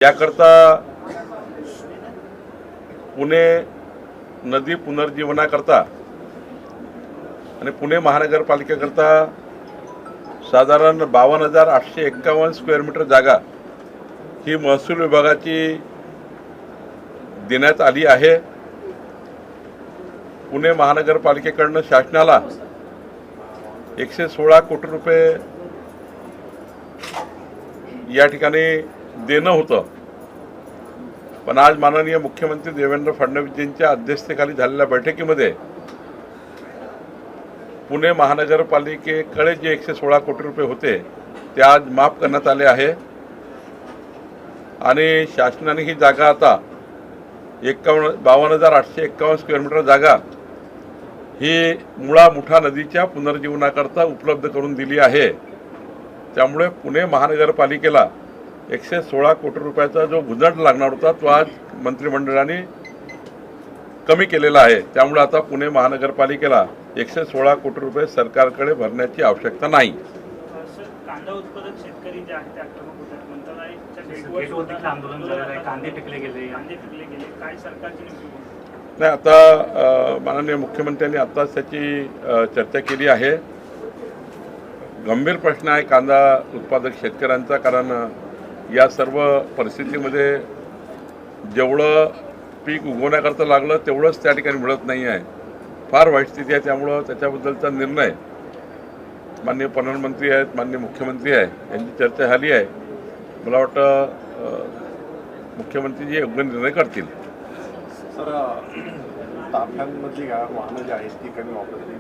याकरता पुणे नदी पुनर्जीवनाकरता आणि पुणे महानगरपालिकेकरता साधारण 52,851 स्क्वेअर मीटर जागा ही महसूल विभागाची देण्यात आली आहे। पुणे महानगरपालिकेकडून शासनाला 116 कोटी रुपये या ठिकाणी देणं होतं, पण आज माननीय मुख्यमंत्री देवेंद्र फडणवीसजींच्या अध्यक्षतेखाली झालेल्या बैठकीमध्ये पुणे महानगरपालिकेकडे जे 116 कोटी रुपये होते ते आज माफ करण्यात आले आहे आणि शासनाने ही जागा आता 52,851 स्क्वेअर मीटर जागा ही मुळा मुठा नदीच्या पुनर्जीवनाकरता उपलब्ध करून दिली आहे। त्यामुळे पुणे महानगरपालिकेला 116 कोटी रुपयाचा जो गुजरात लागणार होता तो आज मंत्रिमंडळाने कमी केलेला आहे। त्यामुळे आता पुणे महानगरपालिकेला 116 कोटी रुपये सरकारकडे भरण्याची आवश्यकता नाही। कांदा उत्पादक शेतकरी जे आहेत ते आक्रमक होत आहेत, मंत्रालयाच्या आंदोलन झालं आहे, कांदे पिकले गेले काय सरकारची नेमकी नाही, आता माननीय मुख्यमंत्र्यांनी आत्ताच त्याची चर्चा केली आहे। गंभीर प्रश्न आहे कांदा उत्पादक शेतकऱ्यांचा, कारण या सर्व परिस्थितीमध्ये जेवढं पीक उगवण्याकरता लागलं तेवढंच त्या ठिकाणी मिळत नाही आहे। फार वाईट स्थिती आहे। त्यामुळं त्याच्याबद्दलचा निर्णय माननीय प्रधानमंत्री आहेत, माननीय मुख्यमंत्री आहे, यांची चर्चा झाली आहे। मला वाटतं मुख्यमंत्री जे योग्य निर्णय करतील। सर, ताफ्यांमधली वाहनं जी आहेत ती कमी वापरली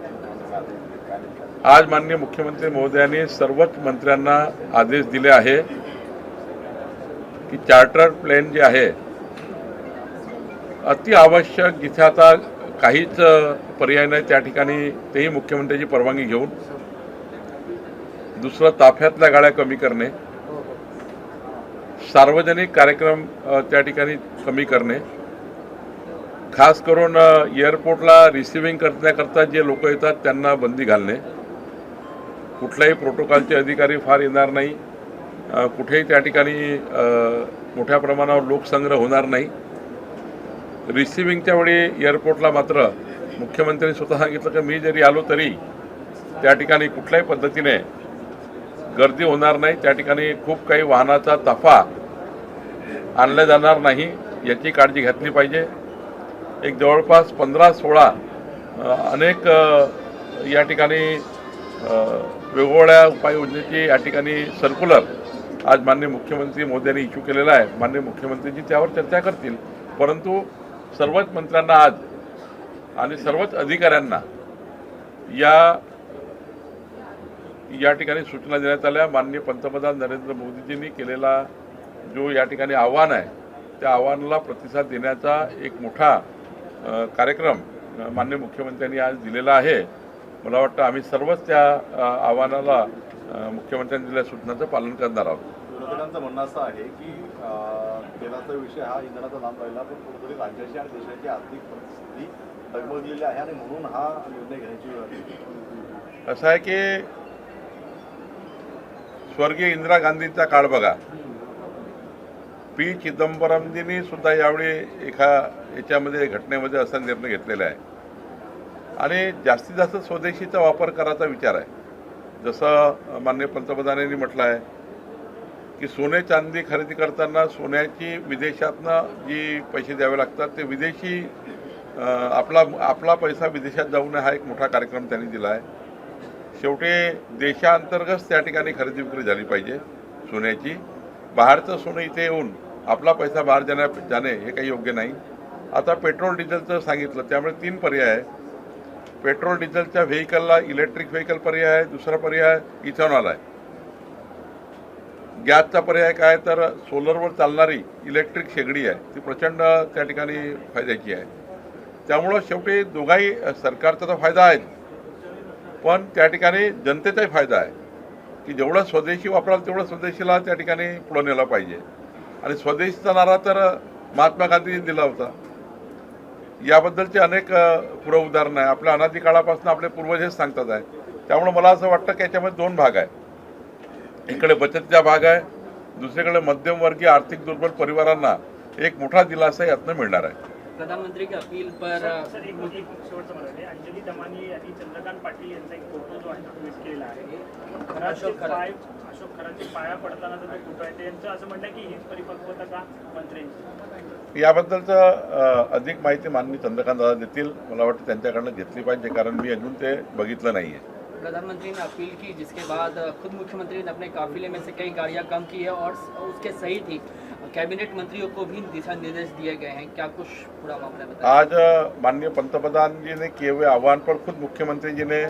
आज माननीय मुख्यमंत्री महोदयांनी सर्वच मंत्र्यांना आदेश दिले आहे की चार्टर प्लेन जे आहे अति आवश्यक जिथे आता काहीच पर्याय नाही त्या ठिकाणी तेही मुख्यमंत्र्यांची परवानगी घेऊन, दुसरं ताफ्यातल्या गाड्या कमी करणे, सार्वजनिक कार्यक्रम त्या ठिकाणी कमी करणे, खास करून एअरपोर्टला रिसिव्हिंग करण्याकरता जे लोक येतात त्यांना बंदी घालणे, कुठल्याही प्रोटोकॉलचे अधिकारी फार येणार नाही, कुठेही त्या ठिकाणी मोठ्या प्रमाणावर लोकसंग्रह होणार नाही। रिसिव्हिंगच्या वेळी एअरपोर्टला मात्र मुख्यमंत्र्यांनी स्वतः सांगितलं की मी जरी आलो तरी त्या ठिकाणी कुठल्याही पद्धतीने गर्दी होणार नाही, त्या ठिकाणी खूप काही वाहनाचा ताफा आणला जाणार नाही याची काळजी घेतली पाहिजे। एक जवळपास 15-16 अनेक या ठिकाणी वेगवेगळ्या उपाययोजनेची या ठिकाणी सर्क्युलर आज माननीय मुख्यमंत्री मोदयांनी इश्यू केलेला आहे। माननीय मुख्यमंत्रीजी त्यावर चर्चा करतील, परंतु सर्वच मंत्र्यांना आज आणि सर्वच अधिकाऱ्यांना या ठिकाणी सूचना देण्यात आल्या। माननीय पंतप्रधान नरेंद्र मोदीजींनी केलेला जो या ठिकाणी आव्हान आहे त्या आव्हानाला प्रतिसाद देण्याचा एक मोठा कार्यक्रम माननीय मुख्यमंत्र्यांनी आज दिलेला आहे। मला वाटतं आम्ही सर्वच त्या आव्हानाला मुख्यमंत्र्यांनी दिलेल्या सूचनांचं पालन करणार आहोत। विरोधकांचं म्हणणं असं आहे की तेलाचा विषय हा इंधनाचा लांब राहिला, पण कुठेतरी राज्याची आणि देशाची आर्थिक परिस्थिती डगमगलेली आहे आणि म्हणून हा निर्णय घेण्याची वेळ आली। असं आहे की स्वर्गीय इंदिरा गांधींचा काळ बघा, पी चिदंबरमजींनी सुद्धा यावेळी याच्यामध्ये घटनेमध्ये असा निर्णय घेतलेला आहे आणि जास्तीत जास्त स्वदेशीचा वापर करायचा विचार आहे। जसं माननीय पंतप्रधानांनी म्हटलं आहे की सोने चांदी खरेदी करताना सोन्याची विदेशातनं जी पैसे द्यावे लागतात ते विदेशी आपला पैसा विदेशात जाऊ नये हा एक मोठा कार्यक्रम त्यांनी दिला आहे। शेवटी देशांतर्गत त्या ठिकाणी खरेदी विक्री झाली पाहिजे सोन्याची, बाहेरचं सोनं इथे येऊन आपला पैसा बाहेर जाणे हे काही योग्य नाही। आता पेट्रोल डिझेलचं सांगितलं, त्यामुळे 3 पर्याय आहे। पेट्रोल डिझेलच्या व्हेकलला इलेक्ट्रिक व्हेकल पर्याय आहे, दुसरा पर्याय इथेनॉल आहे, गॅसचा पर्याय काय तर सोलरवर चालणारी इलेक्ट्रिक शेगडी आहे, ती प्रचंड त्या ठिकाणी फायद्याची आहे। त्यामुळं शेवटी दोघाही सरकारचा तर फायदा आहे, पण त्या ठिकाणी जनतेचाही फायदा आहे की जेवढं स्वदेशी वापराल तेवढं स्वदेशीला त्या ठिकाणी पुढं नेलं पाहिजे। आणि स्वदेशीचा नारा तर महात्मा गांधींनी दिला होता, याबद्दलचे अनेक पुरं उदाहरणं आहे। आपल्या अनादी काळापासून आपले पूर्वज हेच सांगतात आहे। त्यामुळे मला असं वाटतं की याच्यामध्ये 2 भाग आहे, इकडे बचतीचा भाग आहे, दुसरीकडे मध्यमवर्गीय आर्थिक दुर्बल परिवारांना एक मोठा दिलासा यातनं मिळणार आहे. प्रधानमंत्री की अपील पर सर एक शेवटचं मला वाटते, अंजली दमानी आणि चंद्रकांत पाटील यांचा एक फोटो जो आहे तो ट्विट केलेला आहे. अशोक खराचे पाया पडतानाचा जो फोटो आहे त्यांचं असं म्हणणं आहे की हीच परिपक्वता का मंत्र्यांची. याबद्दलचं अधिक माहिती माननीय चंद्रकांत दादा देतील. मला वाटतं त्यांच्याकडनं घेतली पाहिजे, कारण मी अजून ते बघितलं नाही आहे. प्रधानमंत्री ने अपील की जिसके बाद खुद मुख्यमंत्री ने अपने काफिले में से कई गाड़ियां कम की है और उसके सहित ही कैबिनेट मंत्रियों को भी दिशा निर्देश दिए गए हैं. क्या कुछ पूरा मामला बताइए. आज माननीय पंतप्रधान जी ने किए हुए आह्वान पर खुद मुख्यमंत्री जी ने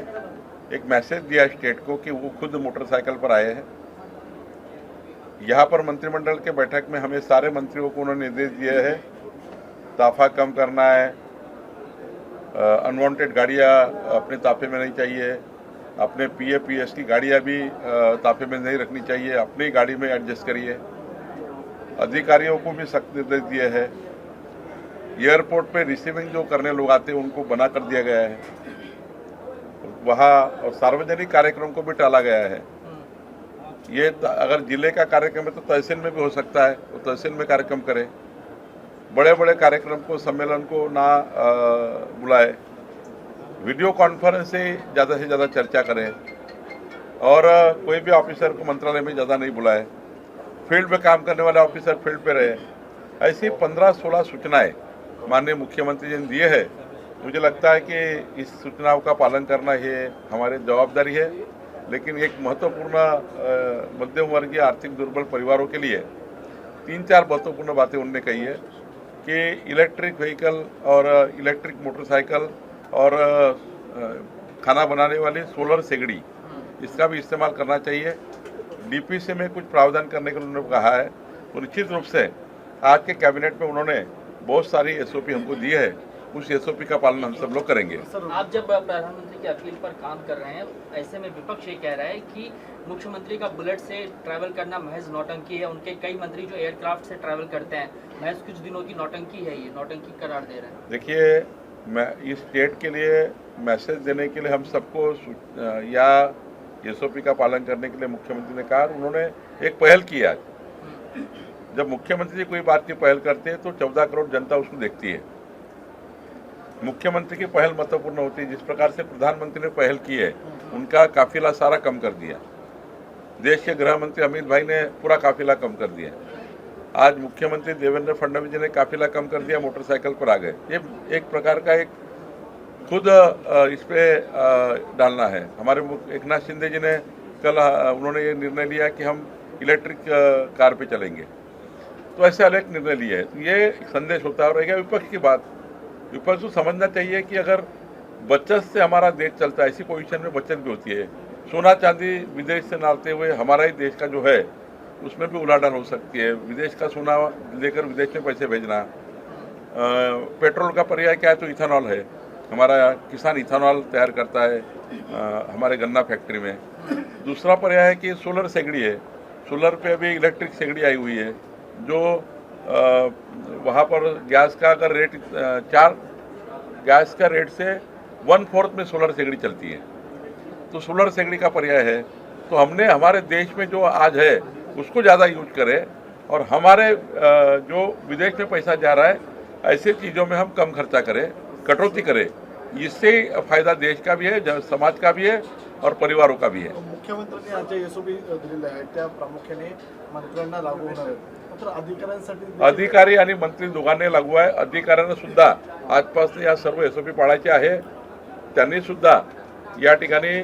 एक मैसेज दिया स्टेट को कि वो खुद मोटरसाइकिल पर आए हैं. यहाँ पर मंत्रिमंडल के बैठक में हमें सारे मंत्रियों को उन्होंने निर्देश दिए हैं. ताफा कम करना है, अनवांटेड गाड़ियाँ अपने ताफे में नहीं चाहिए, अपने PF की गाड़ियाँ भी ताफे में नहीं रखनी चाहिए, अपनी गाड़ी में एडजस्ट करिए. अधिकारियों को भी सख्त निर्देश दिए हैं. एयरपोर्ट पे रिसीविंग जो करने लोग आते हैं उनको मना कर दिया गया है. वहाँ सार्वजनिक कार्यक्रम को भी टाला गया है. ये अगर जिले का कार्यक्रम है तो तहसील में भी हो सकता है, तो तहसील में कार्यक्रम करें. बड़े बड़े कार्यक्रम को, सम्मेलन को ना बुलाए. वीडियो कॉन्फ्रेंस से ज़्यादा चर्चा करें और कोई भी ऑफिसर को मंत्रालय में ज़्यादा नहीं बुलाए. फील्ड में काम करने वाले ऑफिसर फील्ड पे रहे. ऐसी 15-16 सूचनाएं माननीय मुख्यमंत्री जी ने दिए हैं. मुझे लगता है कि इस सूचनाओं का पालन करना ये हमारी जवाबदारी है. लेकिन एक महत्वपूर्ण मध्यम वर्गीय आर्थिक दुर्बल परिवारों के लिए 3-4 महत्वपूर्ण बातें उन्होंने कही है कि इलेक्ट्रिक व्हीकल और इलेक्ट्रिक मोटरसाइकिल और खाना बनाने वाली सोलर सेगड़ी, इसका भी इस्तेमाल करना चाहिए. DPC में कुछ प्रावधान करने के लिए उन्होंने कहा है. तो निश्चित रूप से आज के कैबिनेट में उन्होंने बहुत सारी SOP हमको दी है. उस SOP का पालन हम सब लोग करेंगे. आप जब प्रधानमंत्री की अपील पर काम कर रहे हैं, ऐसे में विपक्ष ये कह रहा है कि मुख्यमंत्री का बुलेट से ट्रैवल करना महज नौटंकी है. उनके कई मंत्री जो एयरक्राफ्ट से ट्रैवल करते हैं, महज कुछ दिनों की नौटंकी है, ये नौटंकी करार दे रहे हैं. देखिए, मैं इस स्टेट के लिए मैसेज देने के लिए हम सबको या SOP का पालन करने के लिए मुख्यमंत्री ने कहा. उन्होंने एक पहल की आज. जब मुख्यमंत्री जी कोई बात की पहल करते हैं तो 14 करोड़ जनता उसको देखती है. मुख्यमंत्री की पहल महत्वपूर्ण होती है. जिस प्रकार से प्रधानमंत्री ने पहल की है, उनका काफिला सारा कम कर दिया. देश के गृह मंत्री अमित भाई ने पूरा काफिला कम कर दिया. आज मुख्यमंत्री देवेंद्र फडणवीस जी ने काफिला कम कर दिया, मोटरसाइकिल पर आ गए. ये एक प्रकार का एक खुद इस पे डालना है. हमारे एकनाथ शिंदे जी ने कल उन्होंने ये निर्णय लिया कि हम इलेक्ट्रिक कार पे चलेंगे. तो ऐसे अनेक निर्णय लिए हैं. तो ये संदेश होता है. और रहेगा विपक्ष की बात. विपक्ष को समझना चाहिए कि अगर बचत से हमारा देश चलता है, ऐसी पोजीशन में बचत भी होती है. सोना चांदी विदेश से लाते हुए हमारा ही देश का जो है उसमें भी उलाढाल हो सकती है. विदेश का सोना लेकर विदेश में पैसे भेजना. पेट्रोल का पर्याय क्या है तो इथेनॉल है. हमारा किसान इथेनॉल तैयार करता है हमारे गन्ना फैक्ट्री में. दूसरा पर्याय है कि सोलर सेगड़ी है. सोलर पे अभी इलेक्ट्रिक सेगड़ी आई हुई है जो वहाँ पर गैस का अगर रेट गैस का रेट से 1/4 में सोलर सेगड़ी चलती है. तो सोलर सेगड़ी का पर्याय है. तो हमने हमारे देश में जो आज है उसको ज़्यादा यूज करें और हमारे जो विदेश में पैसा जा रहा है ऐसे चीज़ों में हम कम खर्चा करें, कटौती करें. इससे फायदा देश का भी है, समाज का भी है और परिवारों का भी है. मुख्यमंत्र्यांनी आज जे SOP दिलेले आहेत त्या प्रामुख्याने मंत्र्यांना लागू होणार आहेत. मात्र अधिकाऱ्यांसाठी अधिकारी आणि मंत्री दोघांनी लागू आहे. अधिकाऱ्यांना सुद्धा आजपासून या सर्व SOP पाळायचे आहे. त्यांनी सुद्धा या ठिकाणी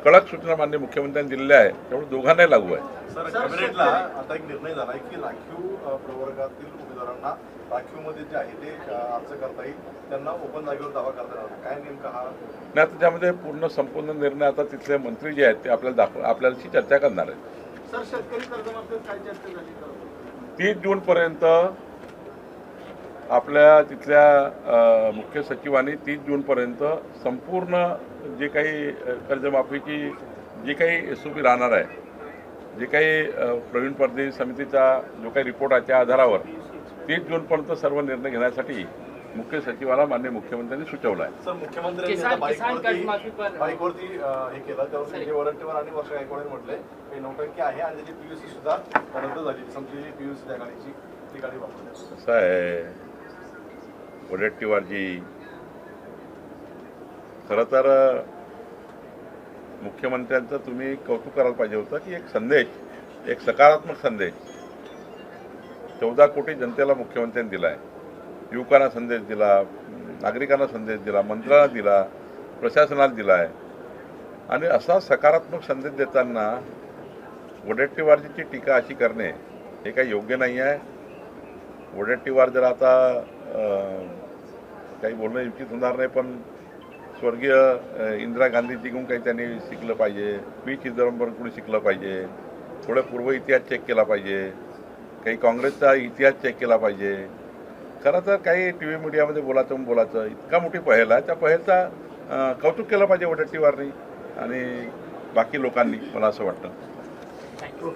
कडक सूचना माननीय मुख्यमंत्र्यांनी दिलेल्या आहे. त्यामुळे दोघांनाही लागू आहे. सर, कॅबिनेटला आता एक निर्णय झाला आहे की राखीव प्रवर्गातील उमेदवारांना राखीवमध्ये जे आहे ते अर्ज करता येईल, त्यांना ओपन जागेवर दावा करता येणार. काय नेमका हा नाही, आता त्यामध्ये पूर्ण संपूर्ण निर्णय आता तिथले मंत्री जे आहेत ते आपल्याशी चर्चा करणार आहेत. सर, शेतकरी कर्जमाफीवर काय चर्चा झाली? 30 जूनपर्यंत आपल्या तिथल्या मुख्य सचिवांनी 30 जूनपर्यंत संपूर्ण जे काही कर्जमाफीची जी काही SOP राहणार आहे, जे काही प्रवीण परदेशी समितीचा जो काही रिपोर्ट आहे त्या आधारावर 30 जूनपर्यंत सर्व निर्णय घेण्यासाठी मुख्य सचिवाला माननीय मुख्यमंत्र्यांनी सुचवलं आहे. सर, मुख्यमंत्र्यांनी किसान- आता किसान कर्जमाफी पर- बाईकवरती हे केलं, त्यावर संजय वडेट्टीवार आणि वर्षा गायकवाड म्हटले की नौटंकी आहे आणि त्याची पीयूसी सुद्धा रद्द झाली, संपलेली पीयूसी त्या गाडीची ती गाडी वापरली. असं आहे वडेट्टीवारजी, खरं तर मुख्यमंत्र्यांचं तुम्ही कौतुक करायला पाहिजे होतं की एक संदेश, एक सकारात्मक संदेश 14 कोटी जनतेला मुख्यमंत्र्यांनी दिला आहे. युवकांना संदेश दिला, नागरिकांना संदेश दिला, मंत्र्यांना दिला, प्रशासनाला दिला आहे. आणि असा सकारात्मक संदेश देताना वडेट्टीवारजीची टीका अशी करणे हे काही योग्य नाही आहे. वडेट्टीवार जर आता काही बोलणं उचित होणार नाही, पण स्वर्गीय इंदिरा गांधीजीकडून काही त्यांनी शिकलं पाहिजे, पी चिदंबरमकडून शिकलं पाहिजे, थोडं पूर्व इतिहास चेक केला पाहिजे, काही काँग्रेसचा इतिहास चेक केला पाहिजे. खरं तर काही टी व्ही मीडियामध्ये बोलायचं इतका मोठी पहल आहे, त्या पहलचा कौतुक केलं पाहिजे वडेट्टीवारनी आणि बाकी लोकांनी, मला असं वाटतं. थँक्यू.